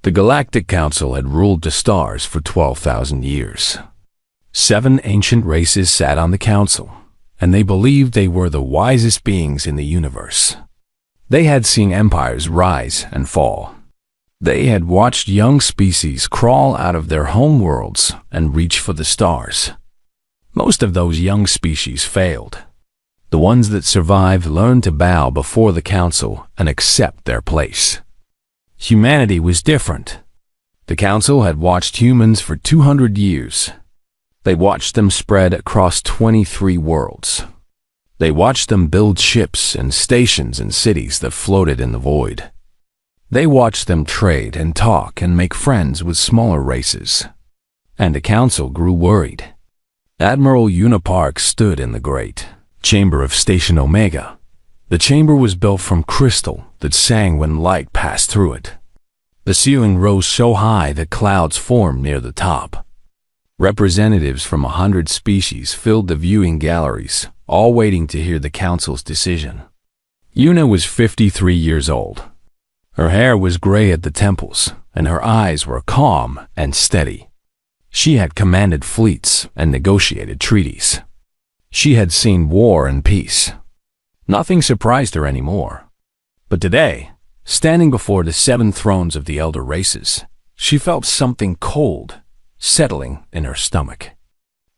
The Galactic Council had ruled the stars for 12,000 years. 7 ancient races sat on the council, and they believed they were the wisest beings in the universe. They had seen empires rise and fall. They had watched young species crawl out of their home worlds and reach for the stars. Most of those young species failed. The ones that survived learned to bow before the council and accept their place. Humanity was different. The council had watched humans for 200 years. They watched them spread across 23 worlds. They watched them build ships and stations and cities that floated in the void. They watched them trade and talk and make friends with smaller races. And the council grew worried. Admiral Unipark stood in the great chamber of Station Omega. The chamber was built from crystal that sang when light passed through it. The ceiling rose so high that clouds formed near the top. Representatives from 100 species filled the viewing galleries, all waiting to hear the council's decision. Una was 53 years old. Her hair was gray at the temples, and her eyes were calm and steady. She had commanded fleets and negotiated treaties. She had seen war and peace. Nothing surprised her anymore. But today, standing before the 7 thrones of the elder races, she felt something cold settling in her stomach.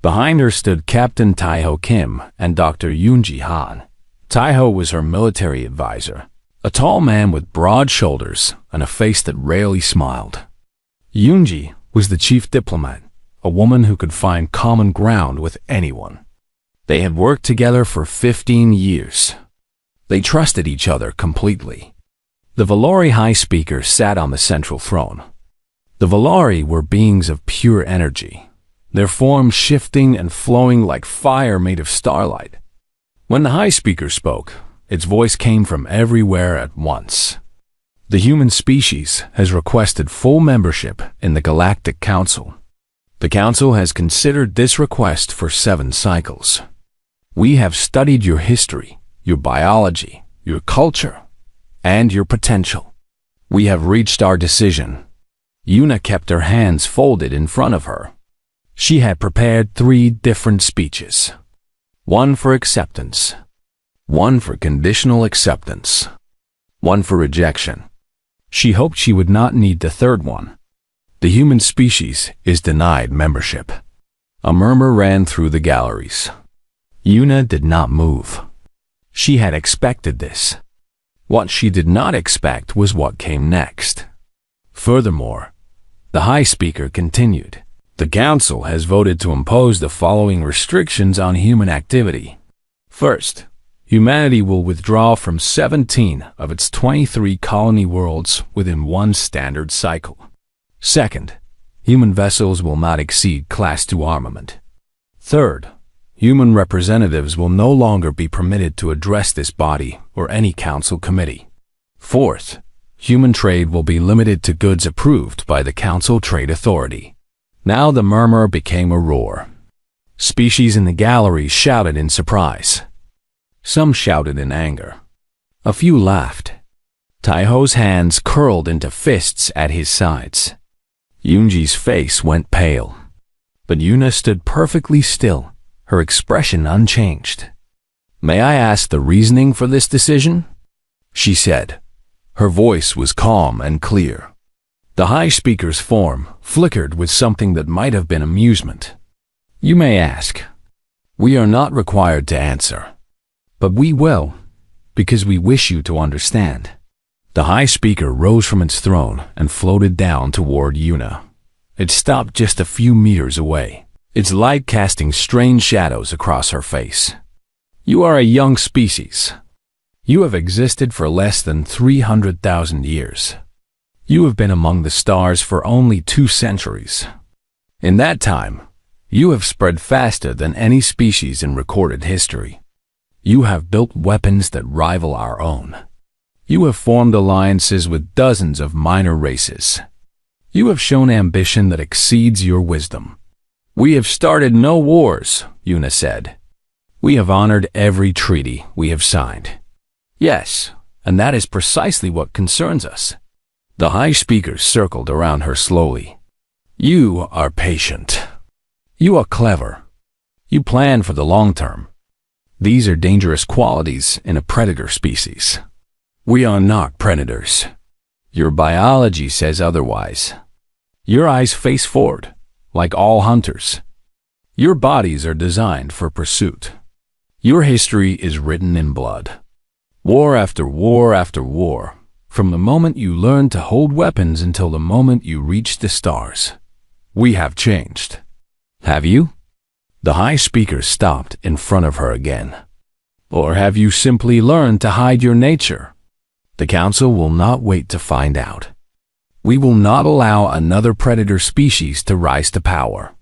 Behind her stood Captain Taiho Kim and Dr. Yoonji Han. Taiho was her military advisor, a tall man with broad shoulders and a face that rarely smiled. Yoonji was the chief diplomat, a woman who could find common ground with anyone. They had worked together for 15 years. They trusted each other completely. The Valori High Speaker sat on the central throne. The Valori were beings of pure energy, their forms shifting and flowing like fire made of starlight. When the High Speaker spoke, its voice came from everywhere at once. The human species has requested full membership in the Galactic Council. The Council has considered this request for 7 cycles. We have studied your history, your biology, your culture, and your potential. We have reached our decision. Una kept her hands folded in front of her. She had prepared 3 different speeches. One for acceptance, one for conditional acceptance, one for rejection. She hoped she would not need the third one. The human species is denied membership. A murmur ran through the galleries. Una did not move. She had expected this. What she did not expect was what came next. Furthermore, the High Speaker continued. The Council has voted to impose the following restrictions on human activity. First, humanity will withdraw from 17 of its 23 colony worlds within 1 standard cycle. Second, human vessels will not exceed Class 2 armament. Third, human representatives will no longer be permitted to address this body or any council committee. Fourth, human trade will be limited to goods approved by the Council Trade Authority. Now the murmur became a roar. Species in the gallery shouted in surprise. Some shouted in anger. A few laughed. Taiho's hands curled into fists at his sides. Yoonji's face went pale. But Una stood perfectly still, her expression unchanged. "May I ask the reasoning for this decision?" she said. Her voice was calm and clear. The High Speaker's form flickered with something that might have been amusement. "You may ask. We are not required to answer. But we will, because we wish you to understand." The High Speaker rose from its throne and floated down toward Una. It stopped just a few meters away, its light casting strange shadows across her face. "You are a young species. You have existed for less than 300,000 years. You have been among the stars for only 2 centuries. In that time, you have spread faster than any species in recorded history. You have built weapons that rival our own. You have formed alliances with dozens of minor races. You have shown ambition that exceeds your wisdom. We have started no wars," Una said. "We have honored every treaty we have signed. Yes, and that is precisely what concerns us. The high speakers circled around her slowly. You are patient. You are clever. You plan for the long term. These are dangerous qualities in a predator species. We are not predators. Your biology says otherwise. Your eyes face forward, like all hunters. Your bodies are designed for pursuit. Your history is written in blood. War after war after war, from the moment you learned to hold weapons until the moment you reached the stars. We have changed. Have you? The high speaker stopped in front of her again. Or have you simply learned to hide your nature? The council will not wait to find out. We will not allow another predator species to rise to power.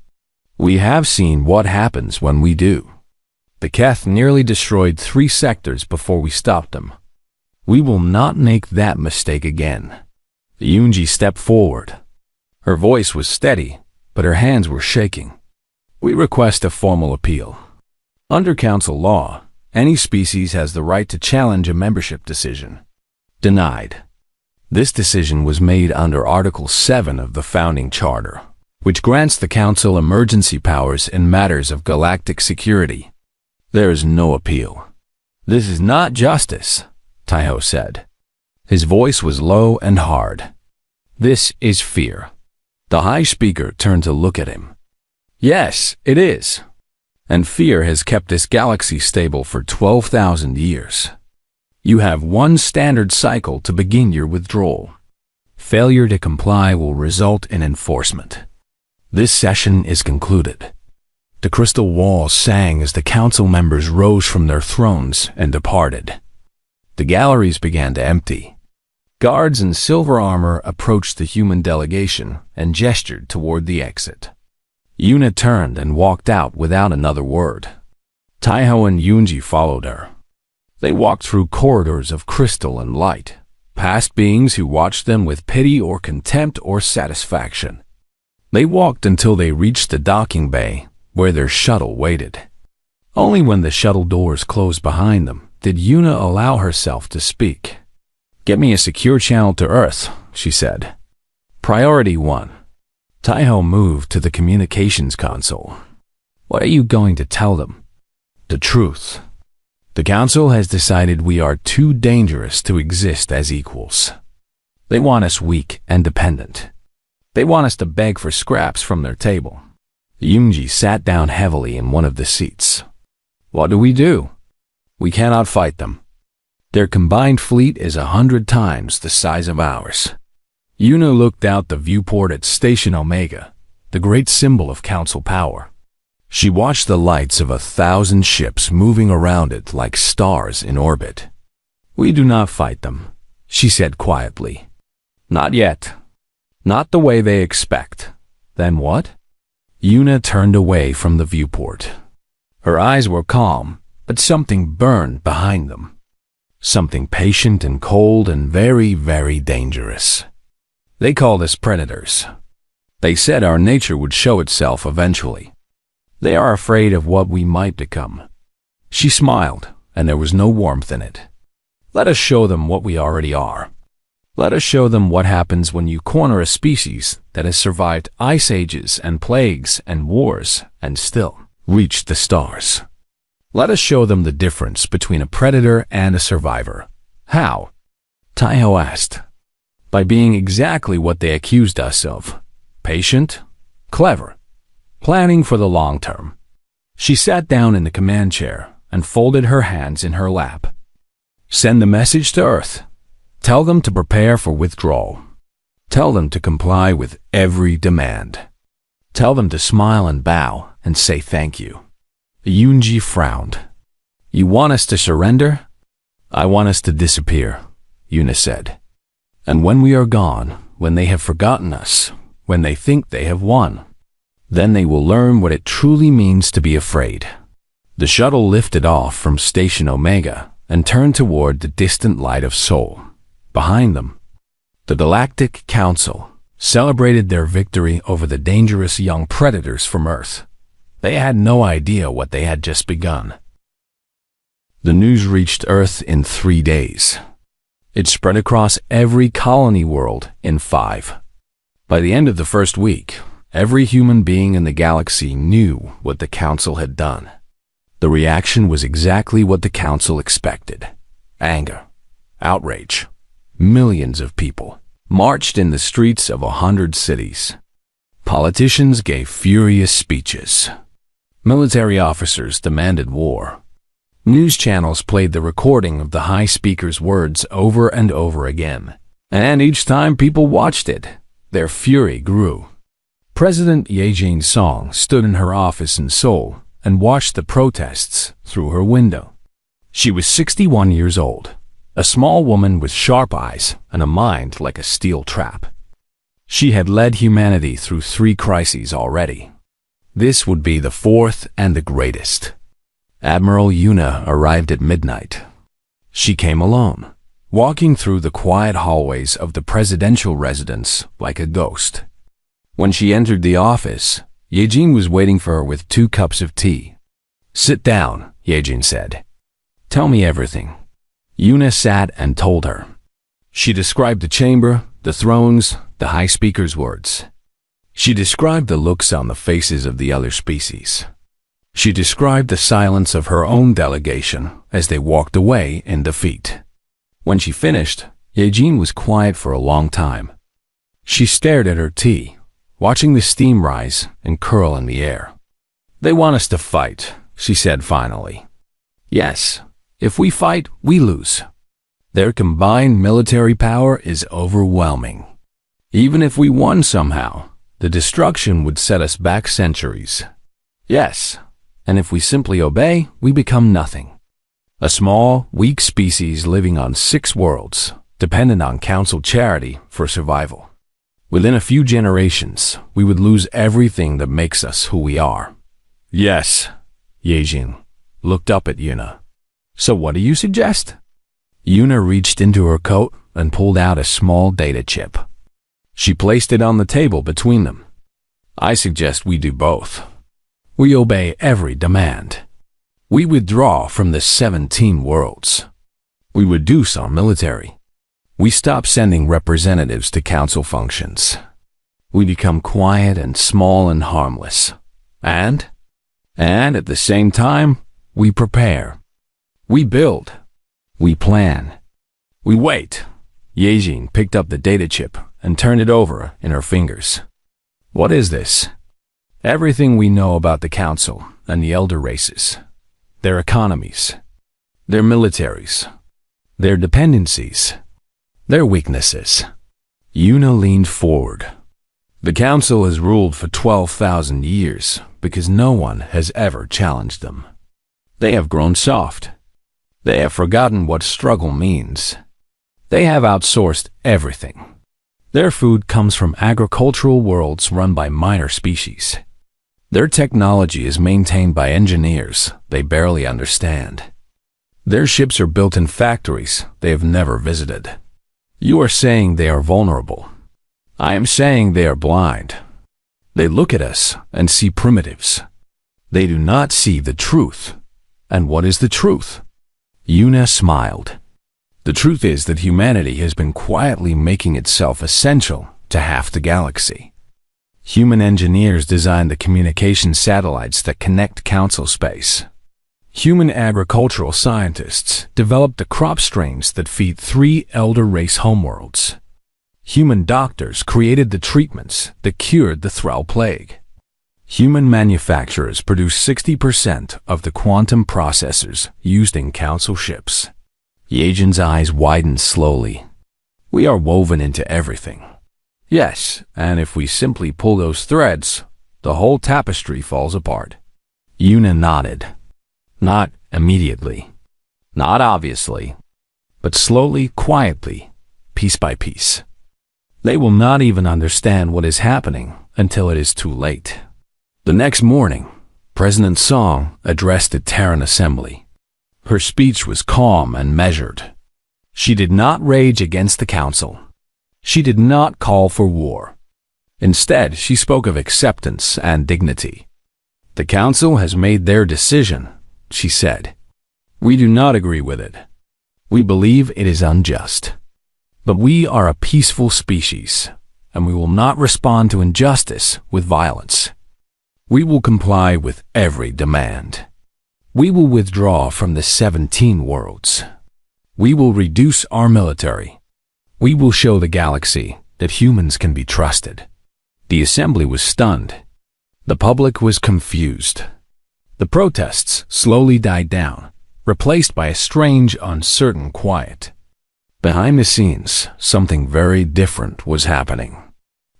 We have seen what happens when we do. The Keth nearly destroyed 3 sectors before we stopped them. We will not make that mistake again. The Yunji stepped forward. Her voice was steady, but her hands were shaking. We request a formal appeal. Under council law, any species has the right to challenge a membership decision. Denied. This decision was made under Article 7 of the Founding Charter, which grants the Council emergency powers in matters of galactic security. There is no appeal. This is not justice, Taiho said. His voice was low and hard. This is fear. The high speaker turned to look at him. Yes, it is. And fear has kept this galaxy stable for 12,000 years. You have one standard cycle to begin your withdrawal. Failure to comply will result in enforcement. This session is concluded. The crystal walls sang as the council members rose from their thrones and departed. The galleries began to empty. Guards in silver armor approached the human delegation and gestured toward the exit. Yuna turned and walked out without another word. Taiho and Yunji followed her. They walked through corridors of crystal and light, past beings who watched them with pity or contempt or satisfaction. They walked until they reached the docking bay, where their shuttle waited. Only when the shuttle doors closed behind them did Yuna allow herself to speak. Get me a secure channel to Earth, she said. Priority 1. Taiho moved to the communications console. What are you going to tell them? The truth. The council has decided we are too dangerous to exist as equals. They want us weak and dependent. They want us to beg for scraps from their table. Yunji sat down heavily in one of the seats. What do? We cannot fight them. Their combined fleet is 100 times the size of ours. Yuna looked out the viewport at Station Omega, the great symbol of council power. She watched the lights of 1,000 ships moving around it like stars in orbit. We do not fight them, she said quietly. Not yet. Not the way they expect. Then what? Yuna turned away from the viewport. Her eyes were calm, but something burned behind them. Something patient and cold and very, very dangerous. They called us predators. They said our nature would show itself eventually. They are afraid of what we might become. She smiled, and there was no warmth in it. Let us show them what we already are. Let us show them what happens when you corner a species that has survived ice ages and plagues and wars and still reached the stars. Let us show them the difference between a predator and a survivor. How? Taiho asked. By being exactly what they accused us of. Patient, clever, planning for the long term. She sat down in the command chair and folded her hands in her lap. Send the message to Earth. Tell them to prepare for withdrawal. Tell them to comply with every demand. Tell them to smile and bow and say thank you. Yunji frowned. You want us to surrender? I want us to disappear, Yuna said. And when we are gone, when they have forgotten us, when they think they have won, then they will learn what it truly means to be afraid. The shuttle lifted off from Station Omega and turned toward the distant light of Sol. Behind them, the Galactic Council celebrated their victory over the dangerous young predators from Earth. They had no idea what they had just begun. The news reached Earth in 3 days. It spread across every colony world in 5. By the end of the first week, every human being in the galaxy knew what the Council had done. The reaction was exactly what the Council expected. Anger, outrage. Millions of people marched in the streets of 100 cities. Politicians gave furious speeches. Military officers demanded war. News channels played the recording of the High Speaker's words over and over again. And each time people watched it, their fury grew. President Ye Song stood in her office in Seoul and watched the protests through her window. She was 61 years old, a small woman with sharp eyes and a mind like a steel trap. She had led humanity through 3 crises already. This would be the 4th and the greatest. Admiral Yuna arrived at midnight. She came alone, walking through the quiet hallways of the presidential residence like a ghost. When she entered the office, Ye was waiting for her with 2 cups of tea. "Sit down," Ye said. "Tell me everything." Yuna sat and told her. She described the chamber, the thrones, the High Speaker's words. She described the looks on the faces of the other species. She described the silence of her own delegation as they walked away in defeat. When she finished, Ye was quiet for a long time. She stared at her tea, watching the steam rise and curl in the air. "They want us to fight," she said finally. "Yes, if we fight, we lose. Their combined military power is overwhelming. Even if we won somehow, the destruction would set us back centuries. Yes, and if we simply obey, we become nothing. A small, weak species living on 6 worlds, dependent on Council charity for survival. Within a few generations, we would lose everything that makes us who we are." "Yes," Ye looked up at Yuna. "So what do you suggest?" Yuna reached into her coat and pulled out a small data chip. She placed it on the table between them. "I suggest we do both. We obey every demand. We withdraw from the 17 worlds. We reduce our military. We stop sending representatives to Council functions. We become quiet and small and harmless. And at the same time, we prepare. We build. We plan. We wait." Ye picked up the data chip and turned it over in her fingers. "What is this?" "Everything we know about the Council and the elder races. Their economies. Their militaries. Their dependencies. Their weaknesses." Yuna leaned forward. "The Council has ruled for 12,000 years because no one has ever challenged them. They have grown soft. They have forgotten what struggle means. They have outsourced everything. Their food comes from agricultural worlds run by minor species. Their technology is maintained by engineers they barely understand. Their ships are built in factories they have never visited. You are saying they are vulnerable. I am saying they are blind. They look at us and see primitives. They do not see the truth. And what is the truth?" Yuna smiled. "The truth is that humanity has been quietly making itself essential to half the galaxy. Human engineers designed the communication satellites that connect Council space. Human agricultural scientists developed the crop strains that feed 3 elder race homeworlds. Human doctors created the treatments that cured the Thrall plague. Human manufacturers produce 60% of the quantum processors used in Council ships." Ye eyes widened slowly. "We are woven into everything. Yes, and if we simply pull those threads, the whole tapestry falls apart." Yuna nodded. "Not immediately. Not obviously. But slowly, quietly, piece by piece. They will not even understand what is happening until it is too late." The next morning, President Song addressed the Terran Assembly. Her speech was calm and measured. She did not rage against the Council. She did not call for war. Instead, she spoke of acceptance and dignity. "The Council has made their decision," she said. "We do not agree with it. We believe it is unjust. But we are a peaceful species, and we will not respond to injustice with violence. We will comply with every demand. We will withdraw from the 17 worlds. We will reduce our military. We will show the galaxy that humans can be trusted. The assembly was stunned. The public was confused. The protests slowly died down, replaced by a strange, uncertain quiet. Behind the scenes, something very different was happening.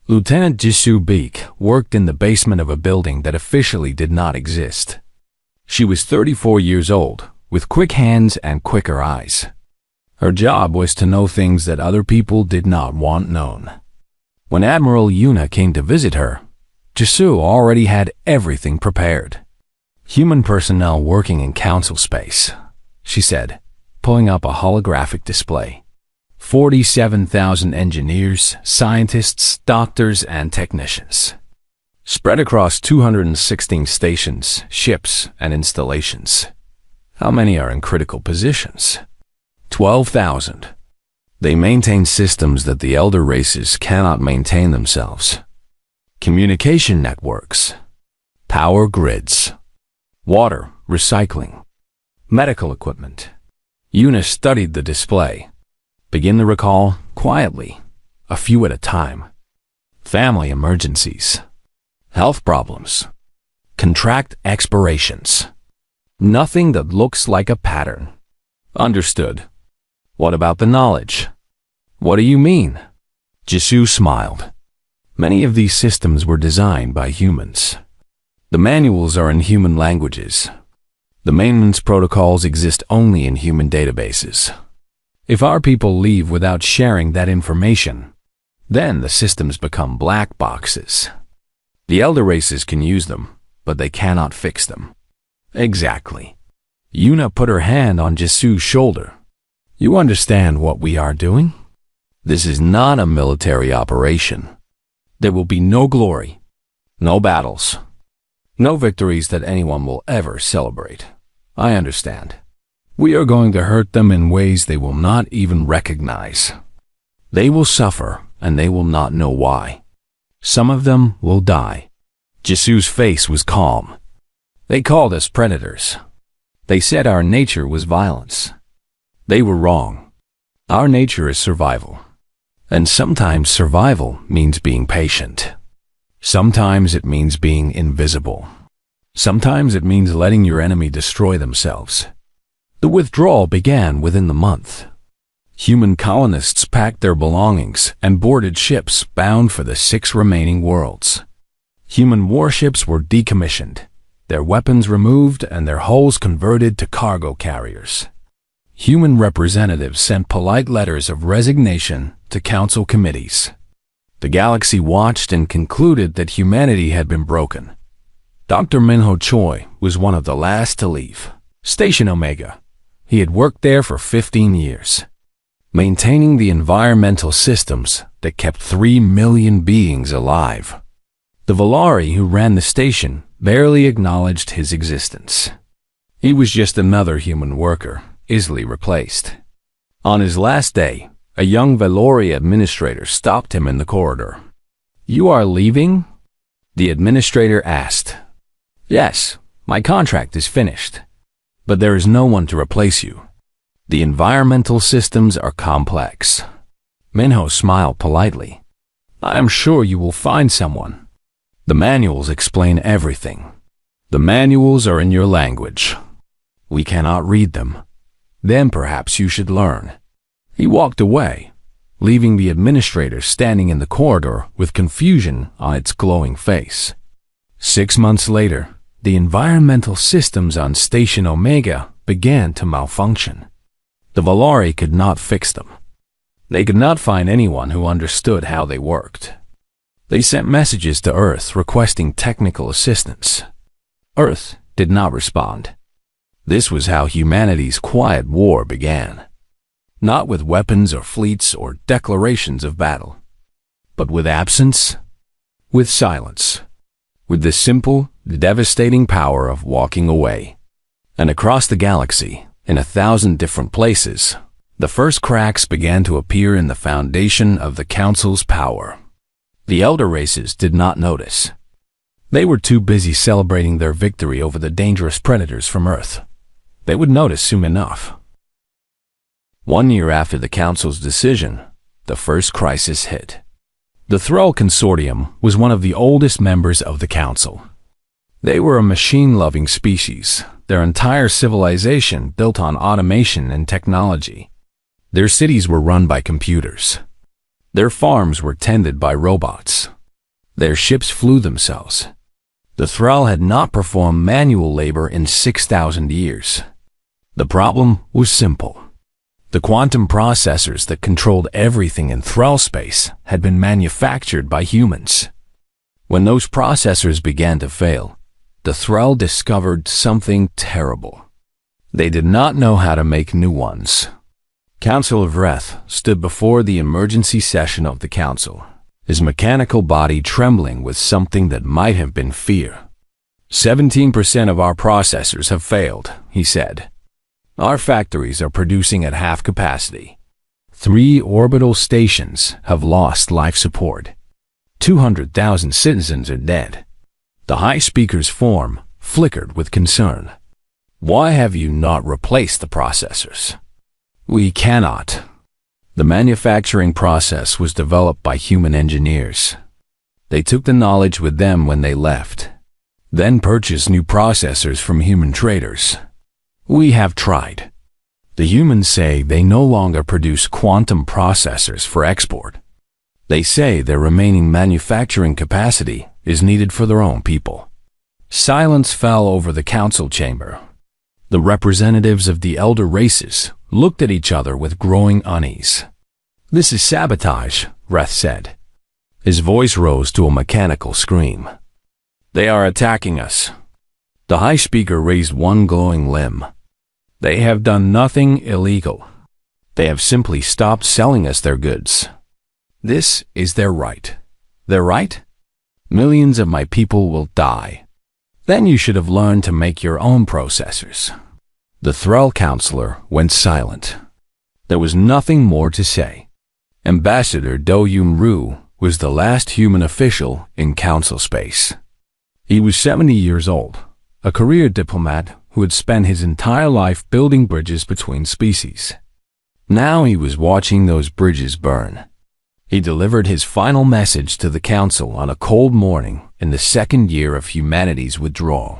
Lieutenant Jisoo Beek worked in the basement of a building that officially did not exist. She was 34 years old, with quick hands and quicker eyes. Her job was to know things that other people did not want known. When Admiral Yuna came to visit her, Jisoo already had everything prepared. "Human personnel working in council space," she said, pulling up a holographic display. 47,000 engineers, scientists, doctors, and technicians, spread across 216 stations, ships, and installations. How many are in critical positions? 12,000. They maintain systems that the elder races cannot maintain themselves. Communication networks, power grids, water, recycling, medical equipment. Yuna studied the display. Begin the recall quietly, a few at a time. Family emergencies, health problems, contract expirations. Nothing that looks like a pattern. Understood. What about the knowledge? What do you mean? Jisoo smiled. Many of these systems were designed by humans. The manuals are in human languages. The maintenance protocols exist only in human databases. If our people leave without sharing that information, then the systems become black boxes. The elder races can use them, but they cannot fix them. Exactly. Yuna put her hand on Jisoo's shoulder. You understand what we are doing? This is not a military operation. There will be no glory, no battles, no victories that anyone will ever celebrate. I understand. We are going to hurt them in ways they will not even recognize. They will suffer, and they will not know why. Some of them will die. Jisoo's face was calm. They called us predators. They said our nature was violence. They were wrong. Our nature is survival. And sometimes survival means being patient. Sometimes it means being invisible. Sometimes it means letting your enemy destroy themselves. The withdrawal began within the month. Human colonists packed their belongings and boarded ships bound for the 6 remaining worlds. Human warships were decommissioned, their weapons removed, and their hulls converted to cargo carriers. Human representatives sent polite letters of resignation to council committees. The galaxy watched and concluded that humanity had been broken. Dr. Minho Choi was one of the last to leave. Station Omega. He had worked there for 15 years, maintaining the environmental systems that kept 3 million beings alive. The Valari who ran the station barely acknowledged his existence. He was just another human worker, easily replaced. On his last day, a young Valori administrator stopped him in the corridor. "You are leaving?" The administrator asked. "Yes, my contract is finished. But there is no one to replace you. The environmental systems are complex." Minho smiled politely. "I am sure you will find someone. The manuals explain everything. The manuals are in your language. We cannot read them. Then perhaps you should learn." He walked away, leaving the administrator standing in the corridor with confusion on its glowing face. 6 months later, the environmental systems on Station Omega began to malfunction. The Valari could not fix them. They could not find anyone who understood how they worked. They sent messages to Earth requesting technical assistance. Earth did not respond. This was how humanity's quiet war began. Not with weapons or fleets or declarations of battle, but with absence, with silence, with the simple, devastating power of walking away. And across the galaxy, in 1,000 different places, The first cracks began to appear in the foundation of the Council's power. The elder races did not notice. They were too busy celebrating their victory over the dangerous predators from Earth. They would notice soon enough. 1 year after the Council's decision, the first crisis hit. The Thrall Consortium was one of the oldest members of the Council. They were a machine-loving species, their entire civilization built on automation and technology. Their cities were run by computers. Their farms were tended by robots. Their ships flew themselves. The Thrall had not performed manual labor in 6,000 years. The problem was simple. The quantum processors that controlled everything in Thrall space had been manufactured by humans. When those processors began to fail, the Thrall discovered something terrible. They did not know how to make new ones. Council of Reth stood before the emergency session of the Council, his mechanical body trembling with something that might have been fear. 17% of our processors have failed, he said. Our factories are producing at half capacity. 3 orbital stations have lost life support. 200,000 citizens are dead. The High Speaker's form flickered with concern. Why have you not replaced the processors? We cannot. The manufacturing process was developed by human engineers. They took the knowledge with them when they left, then purchased new processors from human traders. We have tried. The humans say they no longer produce quantum processors for export. They say their remaining manufacturing capacity is needed for their own people. Silence fell over the council chamber. The representatives of the elder races looked at each other with growing unease. This is sabotage, Reth said. His voice rose to a mechanical scream. They are attacking us. The High Speaker raised one glowing limb. They have done nothing illegal. They have simply stopped selling us their goods. This is their right. Their right? Millions of my people will die. Then you should have learned to make your own processors. The Thrall Counselor went silent. There was nothing more to say. Ambassador Do-Yun-Ru was the last human official in council space. He was 70 years old, a career diplomat who had spent his entire life building bridges between species. Now he was watching those bridges burn. He delivered his final message to the council on a cold morning in the second year of humanity's withdrawal.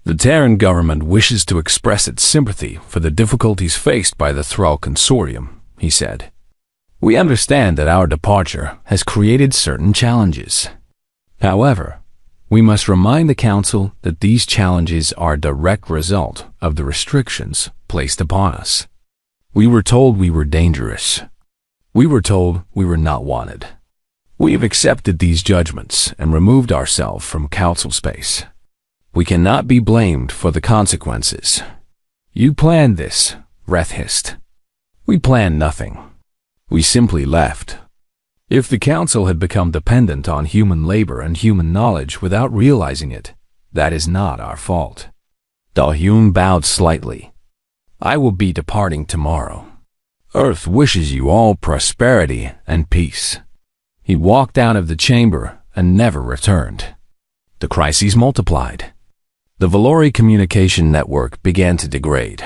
The Terran government wishes to express its sympathy for the difficulties faced by the Thrall Consortium, he said. We understand that our departure has created certain challenges. However, we must remind the Council that these challenges are a direct result of the restrictions placed upon us. We were told we were dangerous. We were told we were not wanted. We have accepted these judgments and removed ourselves from Council space. We cannot be blamed for the consequences. You planned this, Reth hissed. We planned nothing. We simply left. If the Council had become dependent on human labor and human knowledge without realizing it, that is not our fault. Do-Hyun bowed slightly. I will be departing tomorrow. Earth wishes you all prosperity and peace. He walked out of the chamber and never returned. The crises multiplied. The Valori communication network began to degrade.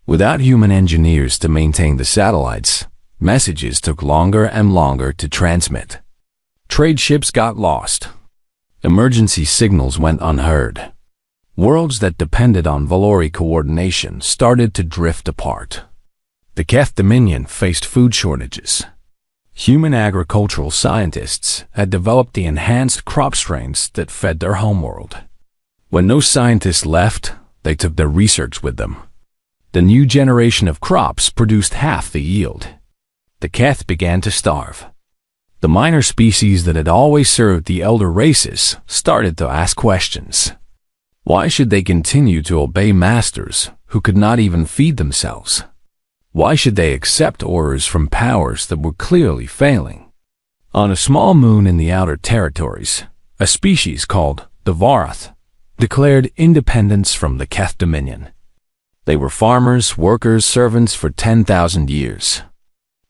Without human engineers to maintain the satellites, messages took longer and longer to transmit. Trade ships got lost. Emergency signals went unheard. Worlds that depended on Valori coordination started to drift apart. The Keth Dominion faced food shortages. Human agricultural scientists had developed the enhanced crop strains that fed their homeworld. When those scientists left, they took their research with them. The new generation of crops produced half the yield. The Keth began to starve. The minor species that had always served the elder races started to ask questions. Why should they continue to obey masters who could not even feed themselves? Why should they accept orders from powers that were clearly failing? On a small moon in the outer territories, a species called the Varath declared independence from the Keth Dominion. They were farmers, workers, servants for 10,000 years.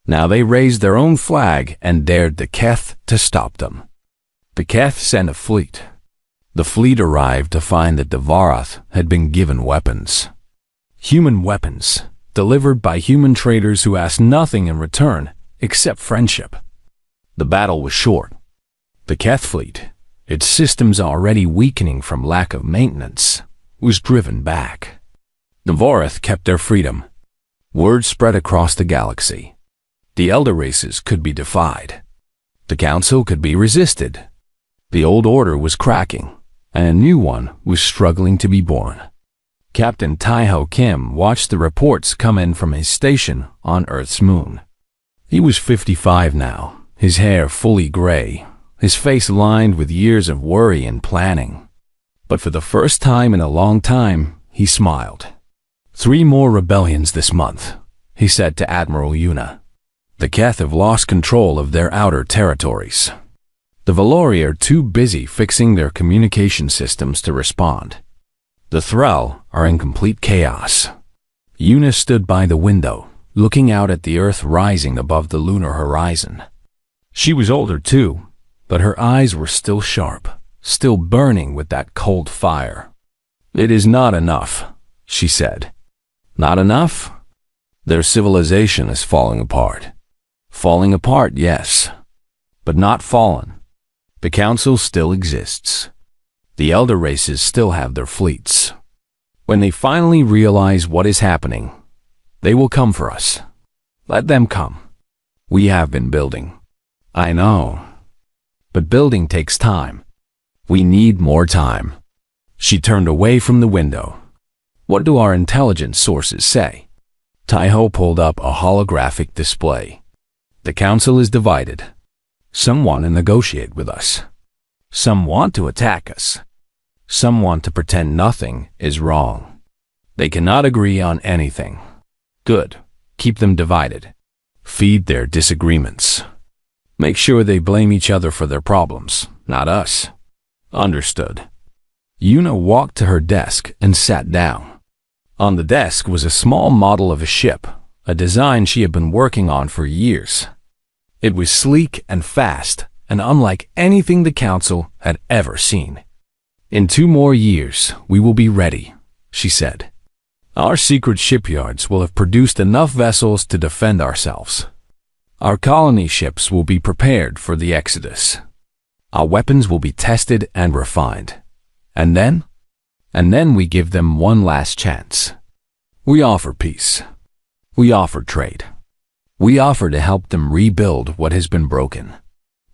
Now they raised their own flag and dared the Keth to stop them. The Keth sent a fleet. The fleet arrived to find that the Varath had been given weapons. Human weapons, delivered by human traders who asked nothing in return except friendship. The battle was short. The Keth fleet, its systems already weakening from lack of maintenance, was driven back. The Varath kept their freedom. Word spread across the galaxy. The elder races could be defied. The council could be resisted. The old order was cracking, and a new one was struggling to be born. Captain Taiho Kim watched the reports come in from his station on Earth's moon. He was 55 now, his hair fully gray, his face lined with years of worry and planning. But for the first time in a long time, he smiled. 3 more rebellions this month, he said to Admiral Yuna. The Keth have lost control of their outer territories. The Valori are too busy fixing their communication systems to respond. The Thrall are in complete chaos. Yuna stood by the window, looking out at the Earth rising above the lunar horizon. She was older too, but her eyes were still sharp, still burning with that cold fire. "It is not enough," she said. "Not enough? Their civilization is falling apart." Falling apart, yes, but not fallen. The council still exists. The elder races still have their fleets. When they finally realize what is happening, they will come for us. Let them come. We have been building. I know. But building takes time. We need more time. She turned away from the window. What do our intelligence sources say? Taiho pulled up a holographic display. The council is divided. Some want to negotiate with us. Some want to attack us. Some want to pretend nothing is wrong. They cannot agree on anything. Good. Keep them divided. Feed their disagreements. Make sure they blame each other for their problems, not us. Understood. Yuna walked to her desk and sat down. On the desk was a small model of a ship, a design she had been working on for years. It was sleek and fast, and unlike anything the council had ever seen. "In 2 more years, we will be ready," she said. "Our secret shipyards will have produced enough vessels to defend ourselves. Our colony ships will be prepared for the exodus. Our weapons will be tested and refined. And then we give them one last chance. We offer peace. We offer trade. We offer to help them rebuild what has been broken."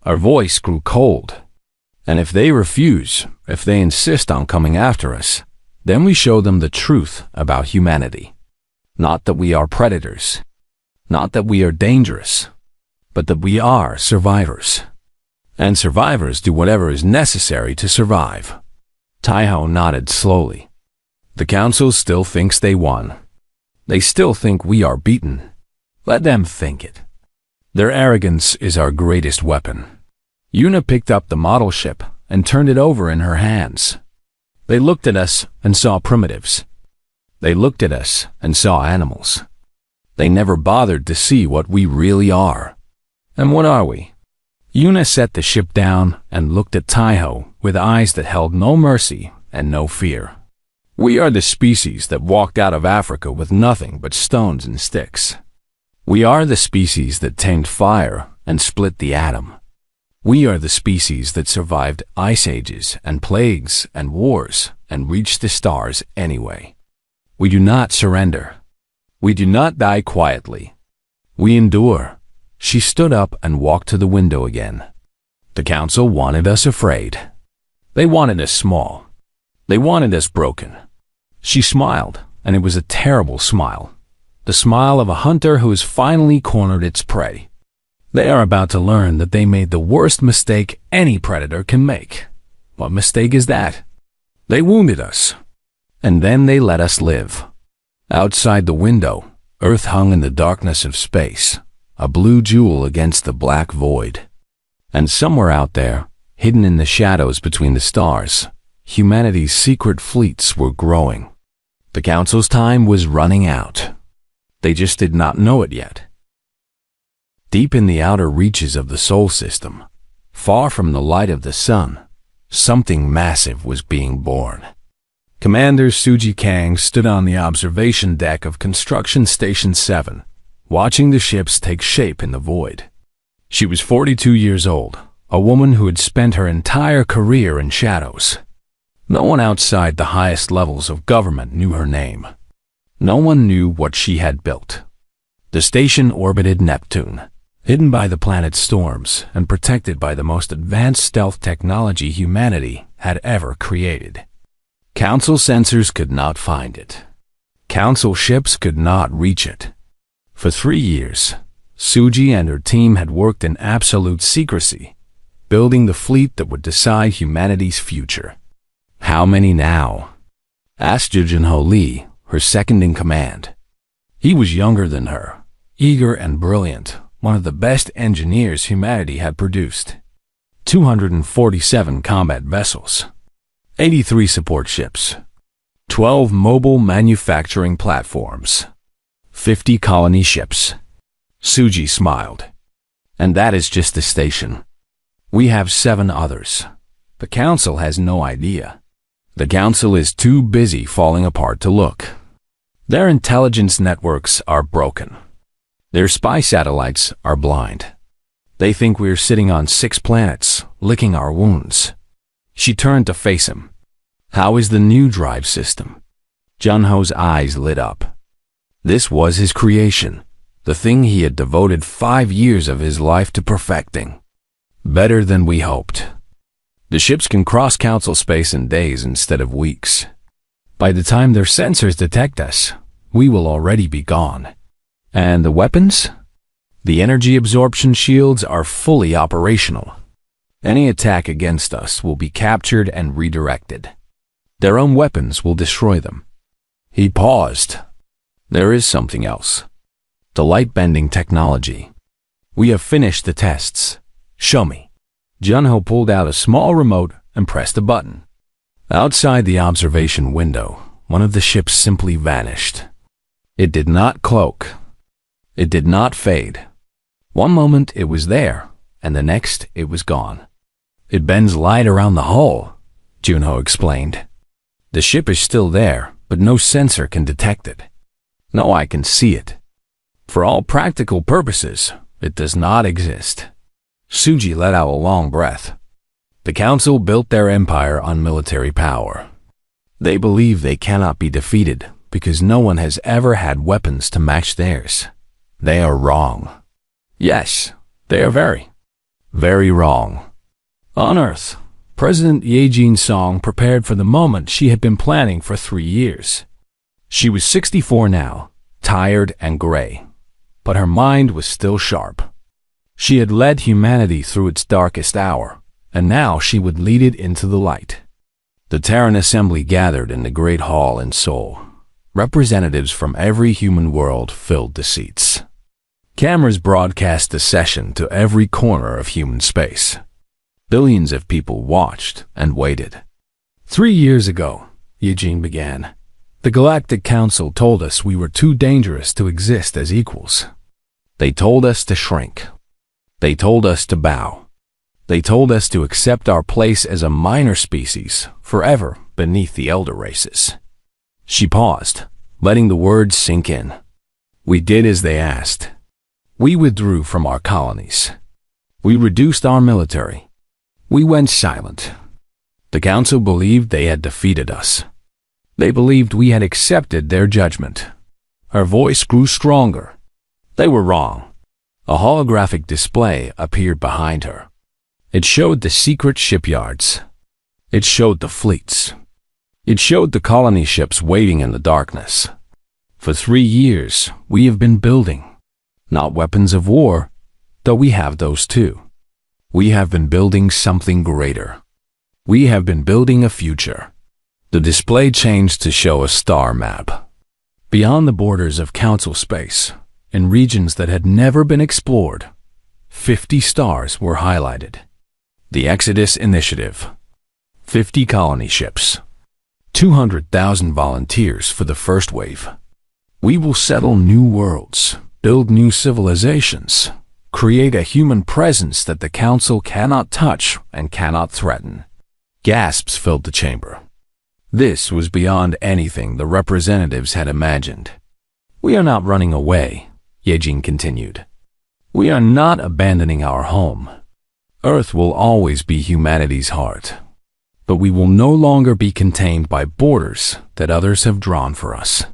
Our voice grew cold. "And if they refuse, if they insist on coming after us, then we show them the truth about humanity. Not that we are predators. Not that we are dangerous. But that we are survivors. And survivors do whatever is necessary to survive." Taiho nodded slowly. "The council still thinks they won. They still think we are beaten. Let them think it. Their arrogance is our greatest weapon." Yuna picked up the model ship and turned it over in her hands. They looked at us and saw primitives. They looked at us and saw animals. They never bothered to see what we really are. And what are we? Yuna set the ship down and looked at Taiho with eyes that held no mercy and no fear. "We are the species that walked out of Africa with nothing but stones and sticks. We are the species that tamed fire and split the atom. We are the species that survived ice ages and plagues and wars and reached the stars anyway. We do not surrender. We do not die quietly. We endure." She stood up and walked to the window again. "The council wanted us afraid. They wanted us small. They wanted us broken." She smiled, and it was a terrible smile. The smile of a hunter who has finally cornered its prey. They are about to learn that they made the worst mistake any predator can make. What mistake is that? They wounded us, and then they let us live. Outside the window, Earth hung in the darkness of space, a blue jewel against the black void. And somewhere out there, hidden in the shadows between the stars, humanity's secret fleets were growing. The Council's time was running out. They just did not know it yet. Deep in the outer reaches of the Sol system, far from the light of the sun, something massive was being born. Commander Suji Kang stood on the observation deck of Construction Station 7, watching the ships take shape in the void. She was 42 years old, a woman who had spent her entire career in shadows. No one outside the highest levels of government knew her name. No one knew what she had built. The station orbited Neptune, hidden by the planet's storms and protected by the most advanced stealth technology humanity had ever created. Council sensors could not find it. Council ships could not reach it. For 3 years, Suji and her team had worked in absolute secrecy, building the fleet that would decide humanity's future. How many now? Asked Jujinho Lee, her second-in-command. He was younger than her, eager and brilliant, one of the best engineers humanity had produced. 247 combat vessels, 83 support ships, 12 mobile manufacturing platforms, 50 colony ships. Suji smiled. And that is just the station. We have 7 others. The Council has no idea. The Council is too busy falling apart to look. Their intelligence networks are broken. Their spy satellites are blind. They think we're sitting on 6 planets, licking our wounds. She turned to face him. How is the new drive system? Junho's eyes lit up. This was his creation, the thing he had devoted 5 years of his life to perfecting. Better than we hoped. The ships can cross Council space in days instead of weeks. By the time their sensors detect us, we will already be gone. And the weapons? The energy absorption shields are fully operational. Any attack against us will be captured and redirected. Their own weapons will destroy them. He paused. There is something else. The light-bending technology. We have finished the tests. Show me. Junho pulled out a small remote and pressed a button. Outside the observation window, one of the ships simply vanished. It did not cloak. It did not fade. One moment it was there, and the next it was gone. It bends light around the hull, Junho explained. The ship is still there, but no sensor can detect it. No eye can see it. For all practical purposes, it does not exist. Suji let out a long breath. The Council built their empire on military power. They believe they cannot be defeated because no one has ever had weapons to match theirs. They are wrong. Yes, they are very, very wrong. On Earth, President Ye Jin-song prepared for the moment she had been planning for 3 years. She was 64 now, tired and gray, but her mind was still sharp. She had led humanity through its darkest hour, and now she would lead it into the light. The Terran Assembly gathered in the Great Hall in Seoul. Representatives from every human world filled the seats. Cameras broadcast the session to every corner of human space. Billions of people watched and waited. 3 years ago, Eugene began, the Galactic Council told us we were too dangerous to exist as equals. They told us to shrink. They told us to bow. They told us to accept our place as a minor species, forever beneath the elder races. She paused, letting the words sink in. We did as they asked. We withdrew from our colonies. We reduced our military. We went silent. The Council believed they had defeated us. They believed we had accepted their judgment. Her voice grew stronger. They were wrong. A holographic display appeared behind her. It showed the secret shipyards. It showed the fleets. It showed the colony ships waiting in the darkness. For 3 years, we have been building. Not weapons of war, though we have those too. We have been building something greater. We have been building a future. The display changed to show a star map. Beyond the borders of Council space, in regions that had never been explored, 50 stars were highlighted. The Exodus Initiative. 50 colony ships. 200,000 volunteers for the first wave. We will settle new worlds, build new civilizations, create a human presence that the Council cannot touch and cannot threaten. Gasps filled the chamber. This was beyond anything the representatives had imagined. We are not running away, Yejing continued. We are not abandoning our home. Earth will always be humanity's heart. But we will no longer be contained by borders that others have drawn for us.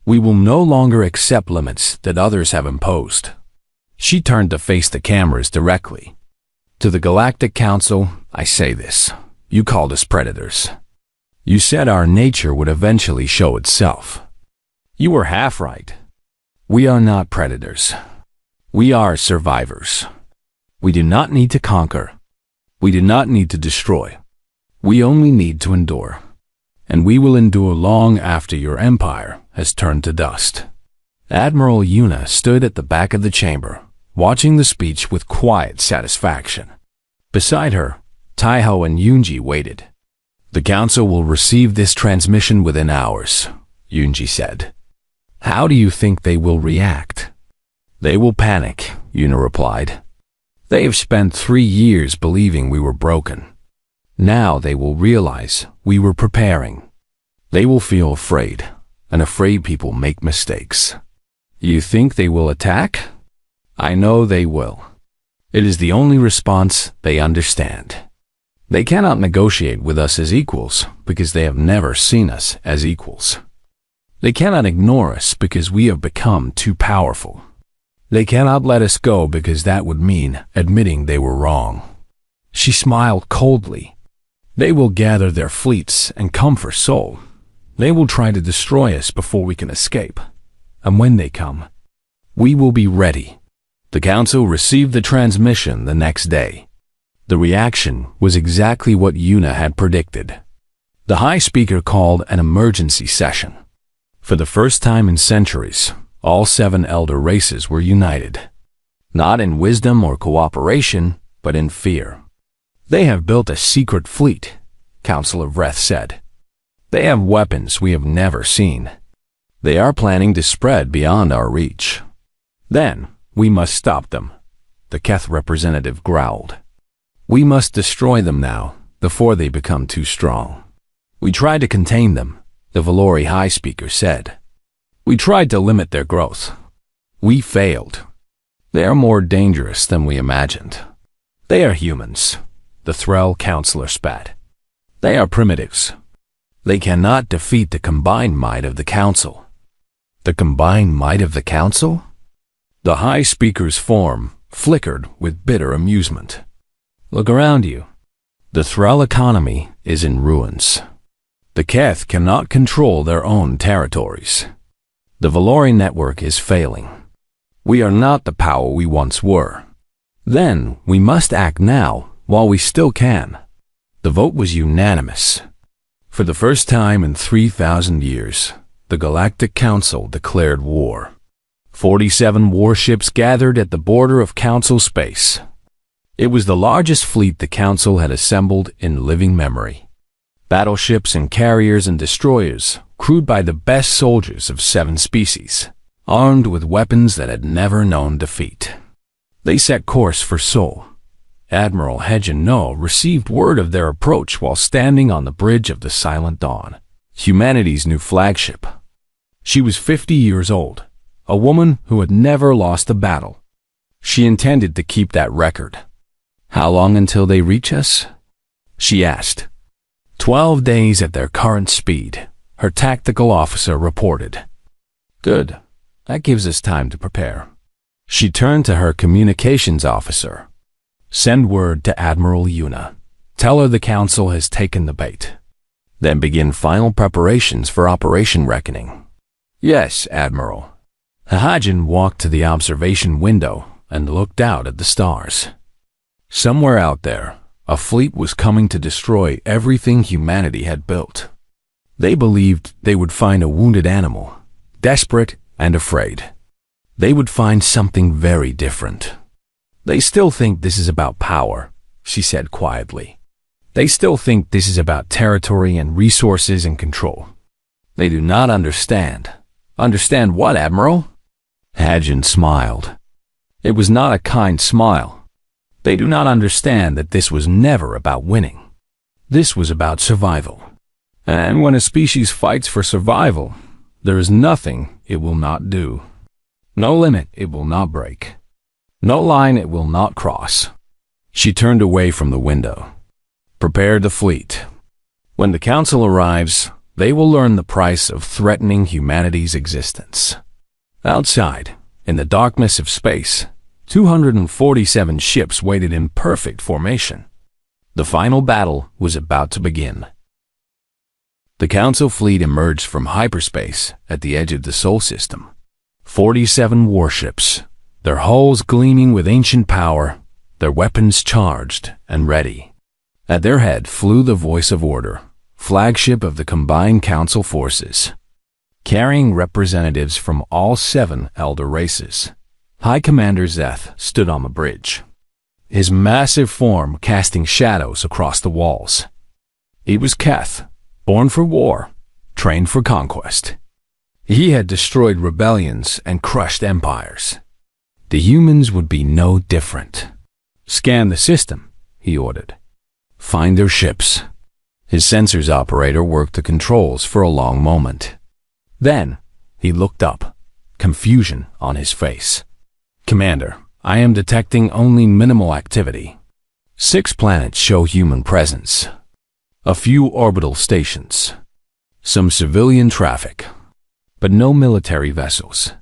We will no longer accept limits that others have imposed. She turned to face the cameras directly. To the Galactic Council, I say this. You called us predators. You said our nature would eventually show itself. You were half right. We are not predators. We are survivors. We do not need to conquer. We do not need to destroy. We only need to endure. And we will endure long after your empire has turned to dust. Admiral Yuna stood at the back of the chamber, watching the speech with quiet satisfaction. Beside her, Taiho and Yunji waited. The Council will receive this transmission within hours, Yunji said. How do you think they will react? They will panic, Yuna replied. They have spent 3 years believing we were broken. Now they will realize we were preparing. They will feel afraid, and afraid people make mistakes. You think they will attack? I know they will. It is the only response they understand. They cannot negotiate with us as equals because they have never seen us as equals. They cannot ignore us because we have become too powerful. They cannot let us go because that would mean admitting they were wrong. She smiled coldly. They will gather their fleets and come for Seoul. They will try to destroy us before we can escape. And when they come, we will be ready. The Council received the transmission the next day. The reaction was exactly what Yuna had predicted. The High Speaker called an emergency session. For the first time in centuries, all 7 elder races were united. Not in wisdom or cooperation, but in fear. They have built a secret fleet, Councillor Vreth said. They have weapons we have never seen. They are planning to spread beyond our reach. Then, we must stop them, the Keth representative growled. We must destroy them now, before they become too strong. We tried to contain them, the Valori High Speaker said. We tried to limit their growth. We failed. They are more dangerous than we imagined. They are humans, the Threll Councillor spat. They are primitives. They cannot defeat the combined might of the Council. The combined might of the Council? The High Speaker's form flickered with bitter amusement. Look around you. The Thrall economy is in ruins. The Keth cannot control their own territories. The Valori network is failing. We are not the power we once were. Then we must act now while we still can. The vote was unanimous. For the first time in 3,000 years, the Galactic Council declared war. 47 warships gathered at the border of Council space. It was the largest fleet the Council had assembled in living memory. Battleships and carriers and destroyers, crewed by the best soldiers of 7 species, armed with weapons that had never known defeat. They set course for Seoul. Admiral Hejin No received word of their approach while standing on the bridge of the Silent Dawn, humanity's new flagship. She was 50 years old, a woman who had never lost a battle. She intended to keep that record. How long until they reach us? She asked. 12 days at their current speed, her tactical officer reported. Good. That gives us time to prepare. She turned to her communications officer. Send word to Admiral Yuna. Tell her the Council has taken the bait. Then begin final preparations for Operation Reckoning. Yes, Admiral. Hajin walked to the observation window and looked out at the stars. Somewhere out there, a fleet was coming to destroy everything humanity had built. They believed they would find a wounded animal, desperate and afraid. They would find something very different. They still think this is about power, she said quietly. They still think this is about territory and resources and control. They do not understand. Understand what, Admiral? Hadjin smiled. It was not a kind smile. They do not understand that this was never about winning. This was about survival. And when a species fights for survival, there is nothing it will not do. No limit it will not break. No line it will not cross. She turned away from the window. Prepare the fleet. When the Council arrives, they will learn the price of threatening humanity's existence. Outside, in the darkness of space, 247 ships waited in perfect formation. The final battle was about to begin. The Council fleet emerged from hyperspace at the edge of the Sol system. 47 warships, their hulls gleaming with ancient power, their weapons charged and ready. At their head flew the Voice of Order, flagship of the combined Council forces. Carrying representatives from all 7 elder races, High Commander Zeth stood on the bridge, his massive form casting shadows across the walls. He was Keth, born for war, trained for conquest. He had destroyed rebellions and crushed empires. The humans would be no different. Scan the system, he ordered. Find their ships. His sensors operator worked the controls for a long moment. Then, he looked up, confusion on his face. Commander, I am detecting only minimal activity. 6 planets show human presence. A few orbital stations. Some civilian traffic. But no military vessels.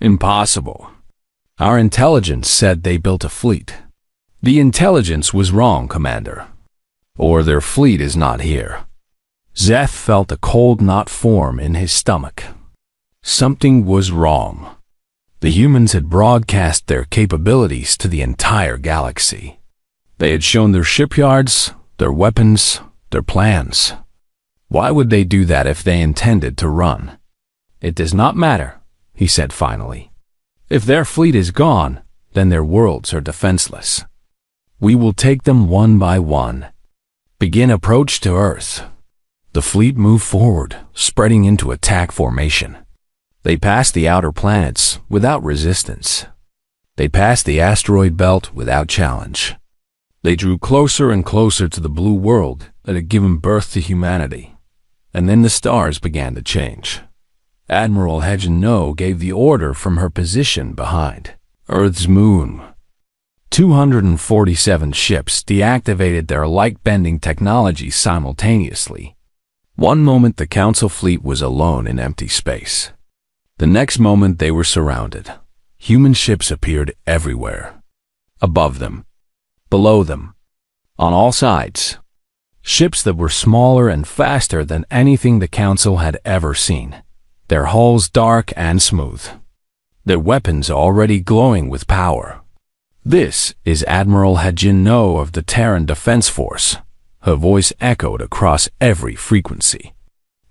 Impossible. Our intelligence said they built a fleet. The intelligence was wrong, Commander. Or their fleet is not here. Zeth felt a cold knot form in his stomach. Something was wrong. The humans had broadcast their capabilities to the entire galaxy. They had shown their shipyards, their weapons, their plans. Why would they do that if they intended to run? It does not matter, he said finally. If their fleet is gone, then their worlds are defenseless. We will take them one by one. Begin approach to Earth. The fleet moved forward, spreading into attack formation. They passed the outer planets without resistance. They passed the asteroid belt without challenge. They drew closer and closer to the blue world that had given birth to humanity. And then the stars began to change. Admiral Hedgen gave the order from her position behind Earth's moon. 247 ships deactivated their light-bending technology simultaneously. One moment the Council fleet was alone in empty space. The next moment they were surrounded. Human ships appeared everywhere. Above them, below them, on all sides. Ships that were smaller and faster than anything the Council had ever seen. Their hulls dark and smooth. Their weapons already glowing with power. This is Admiral Hedgen of the Terran Defense Force. Her voice echoed across every frequency.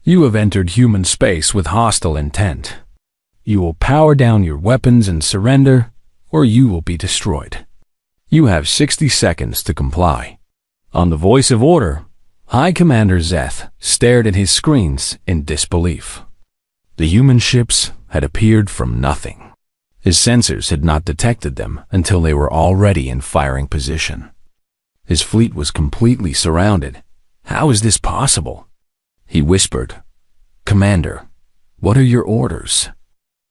You have entered human space with hostile intent. You will power down your weapons and surrender, or you will be destroyed. You have 60 seconds to comply. On the Voice of Order, High Commander Zeth stared at his screens in disbelief. The human ships had appeared from nothing. His sensors had not detected them until they were already in firing position. His fleet was completely surrounded. How is this possible? He whispered, Commander, what are your orders?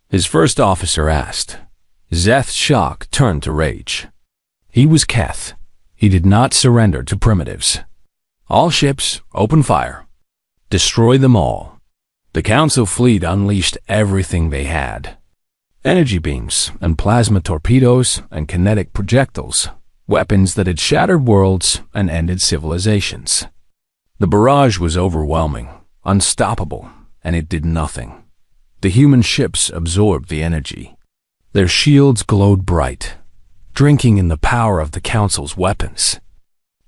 His first officer asked. Zeth's shock turned to rage. He was Keth. He did not surrender to primitives. All ships, open fire. Destroy them all. The Council fleet unleashed everything they had. Energy beams and plasma torpedoes and kinetic projectiles, weapons that had shattered worlds and ended civilizations. The barrage was overwhelming, unstoppable, and it did nothing. The human ships absorbed the energy. Their shields glowed bright, drinking in the power of the Council's weapons.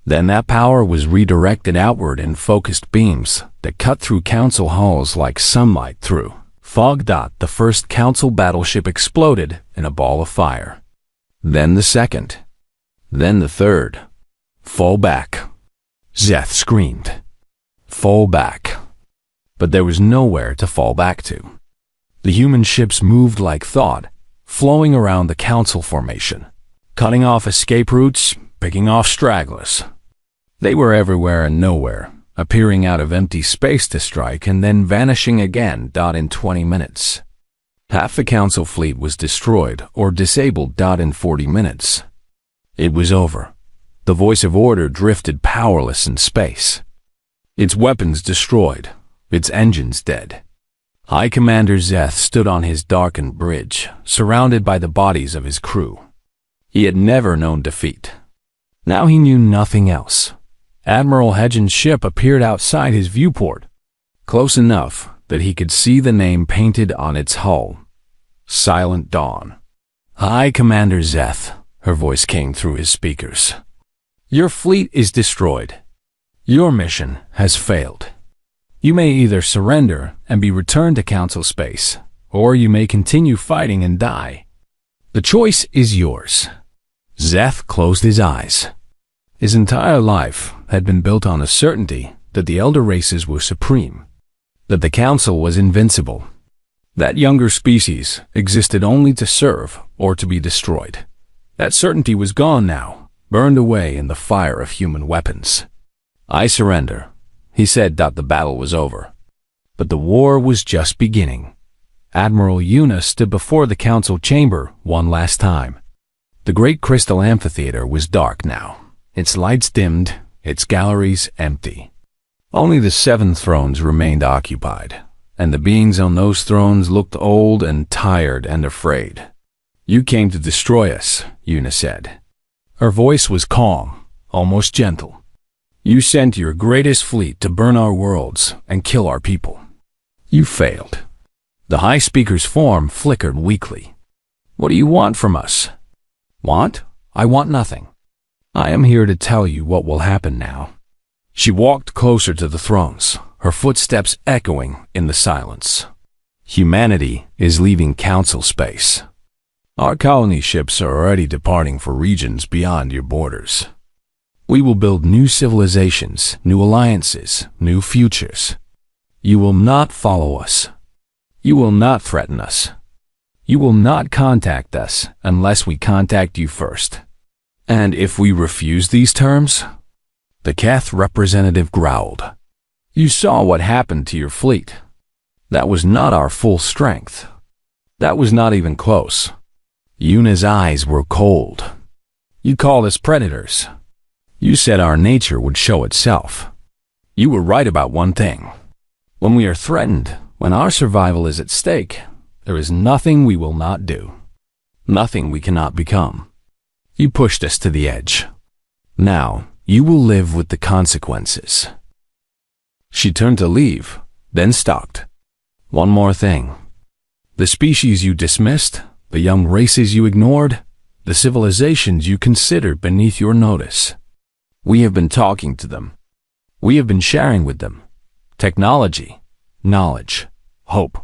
Then that power was redirected outward in focused beams that cut through Council hulls like sunlight through fog. The first Council battleship exploded in a ball of fire. Then the second. Then the third. Fall back. Zeth screamed. Fall back. But there was nowhere to fall back to. The human ships moved like thought, flowing around the council formation, cutting off escape routes, picking off stragglers. They were everywhere and nowhere, appearing out of empty space to strike and then vanishing again. In 20 minutes. Half the council fleet was destroyed or disabled. In 40 minutes. It was over. The voice of order drifted powerless in space. Its weapons destroyed, its engines dead. High Commander Zeth stood on his darkened bridge, surrounded by the bodies of his crew. He had never known defeat. Now he knew nothing else. Admiral Hedgen's ship appeared outside his viewport, close enough that he could see the name painted on its hull. Silent Dawn. High Commander Zeth, her voice came through his speakers. Your fleet is destroyed. Your mission has failed. You may either surrender and be returned to Council space, or you may continue fighting and die. The choice is yours. Zeth closed his eyes. His entire life had been built on the certainty that the elder races were supreme, that the Council was invincible, that younger species existed only to serve or to be destroyed. That certainty was gone now, burned away in the fire of human weapons. I surrender, he said. The battle was over. But the war was just beginning. Admiral Una stood before the council chamber one last time. The great crystal amphitheater was dark now, its lights dimmed, its galleries empty. Only the 7 thrones remained occupied, and the beings on those thrones looked old and tired and afraid. You came to destroy us, Una said. Her voice was calm, almost gentle. You sent your greatest fleet to burn our worlds and kill our people. You failed. The High Speaker's form flickered weakly. What do you want from us? Want? I want nothing. I am here to tell you what will happen now. She walked closer to the thrones, her footsteps echoing in the silence. Humanity is leaving Council space. Our colony ships are already departing for regions beyond your borders. We will build new civilizations, new alliances, new futures. You will not follow us. You will not threaten us. You will not contact us unless we contact you first. And if we refuse these terms? The Keth representative growled. You saw what happened to your fleet. That was not our full strength. That was not even close. Una's eyes were cold. You called us predators. You said our nature would show itself. You were right about one thing. When we are threatened, when our survival is at stake, there is nothing we will not do. Nothing we cannot become. You pushed us to the edge. Now, you will live with the consequences. She turned to leave, then stopped. One more thing. The species you dismissed, the young races you ignored, the civilizations you considered beneath your notice. We have been talking to them. We have been sharing with them. Technology, knowledge, hope.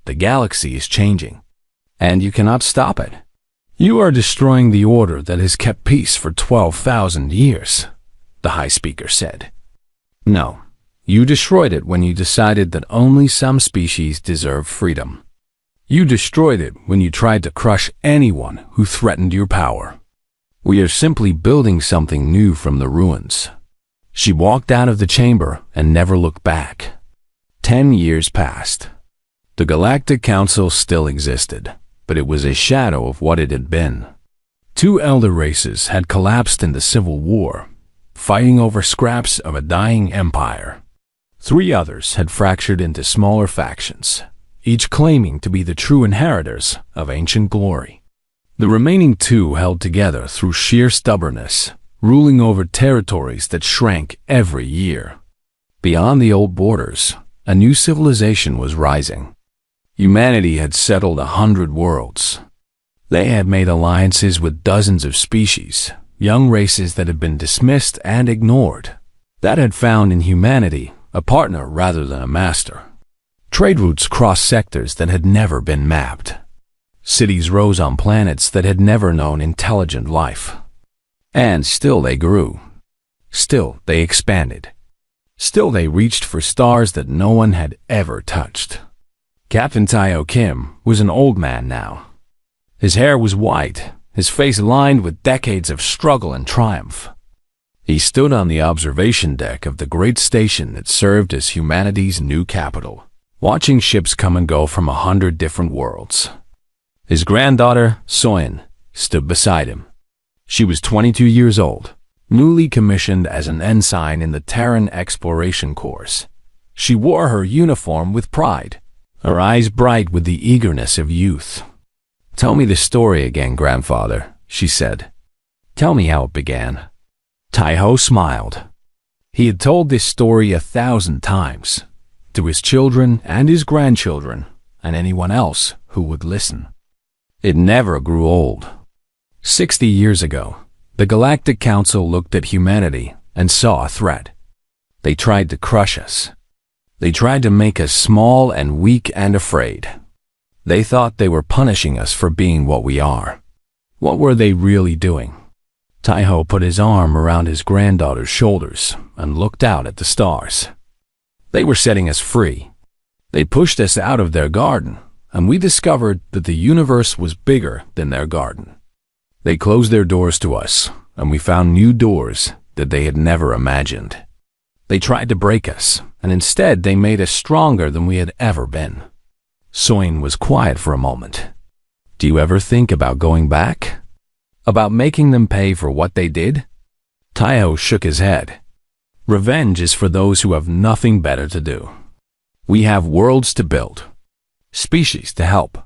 The galaxy is changing, and you cannot stop it. You are destroying the order that has kept peace for 12,000 years, the High Speaker said. No, you destroyed it when you decided that only some species deserve freedom. You destroyed it when you tried to crush anyone who threatened your power. We are simply building something new from the ruins. She walked out of the chamber and never looked back. 10 years passed. The Galactic Council still existed, but it was a shadow of what it had been. 2 elder races had collapsed in the Civil War, fighting over scraps of a dying empire. 3 others had fractured into smaller factions, each claiming to be the true inheritors of ancient glory. The remaining 2 held together through sheer stubbornness, ruling over territories that shrank every year. Beyond the old borders, a new civilization was rising. Humanity had settled 100 worlds. They had made alliances with dozens of species, young races that had been dismissed and ignored, that had found in humanity a partner rather than a master. Trade routes crossed sectors that had never been mapped. Cities rose on planets that had never known intelligent life. And still they grew. Still, they expanded. Still, they reached for stars that no one had ever touched. Captain Tayo Kim was an old man now. His hair was white, his face lined with decades of struggle and triumph. He stood on the observation deck of the great station that served as humanity's new capital, watching ships come and go from 100 different worlds. His granddaughter, Soyeon, stood beside him. She was 22 years old, newly commissioned as an ensign in the Terran Exploration Corps. She wore her uniform with pride, her eyes bright with the eagerness of youth. "Tell me the story again, grandfather," she said. "Tell me how it began." Taeho smiled. He had told this story 1,000 times, to his children and his grandchildren, and anyone else who would listen. It never grew old. 60 years ago, the Galactic Council looked at humanity and saw a threat. They tried to crush us. They tried to make us small and weak and afraid. They thought they were punishing us for being what we are. What were they really doing? Taeho put his arm around his granddaughter's shoulders and looked out at the stars. They were setting us free. They pushed us out of their garden, and we discovered that the universe was bigger than their garden. They closed their doors to us, and we found new doors that they had never imagined. They tried to break us, and instead they made us stronger than we had ever been. Soyeon was quiet for a moment. "Do you ever think about going back? About making them pay for what they did?" Taeho shook his head. "Revenge is for those who have nothing better to do. We have worlds to build, species to help,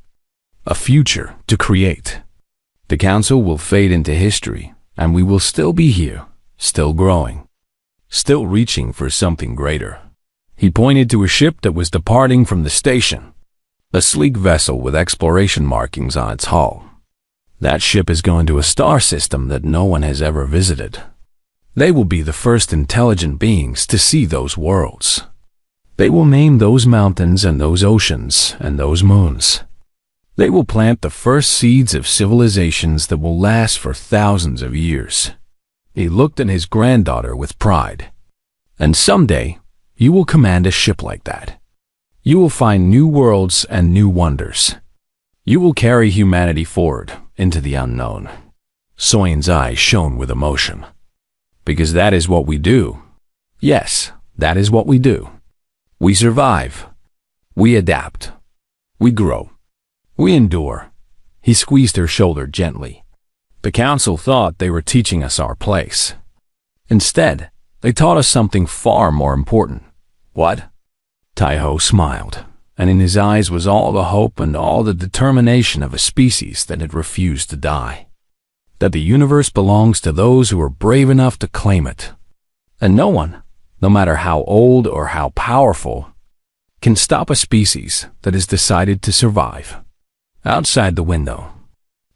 a future to create. The Council will fade into history, and we will still be here, still growing, still reaching for something greater." He pointed to a ship that was departing from the station, a sleek vessel with exploration markings on its hull. "That ship is going to a star system that no one has ever visited. They will be the first intelligent beings to see those worlds. They will name those mountains and those oceans and those moons. They will plant the first seeds of civilizations that will last for thousands of years." He looked at his granddaughter with pride. "And someday, you will command a ship like that. You will find new worlds and new wonders. You will carry humanity forward into the unknown." Soyeon's eyes shone with emotion. "Because that is what we do. Yes, that is what we do. We survive. We adapt. We grow. We endure." He squeezed her shoulder gently. "The Council thought they were teaching us our place. Instead, they taught us something far more important." "What?" Taeho smiled, and in his eyes was all the hope and all the determination of a species that had refused to die. That the universe belongs to those who are brave enough to claim it. And no one, no matter how old or how powerful, can stop a species that has decided to survive. Outside the window,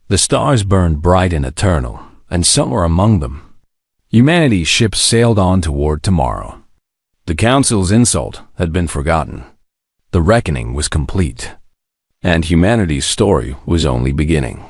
the stars burned bright and eternal, and somewhere among them, humanity's ship sailed on toward tomorrow. The Council's insult had been forgotten. The reckoning was complete, and humanity's story was only beginning.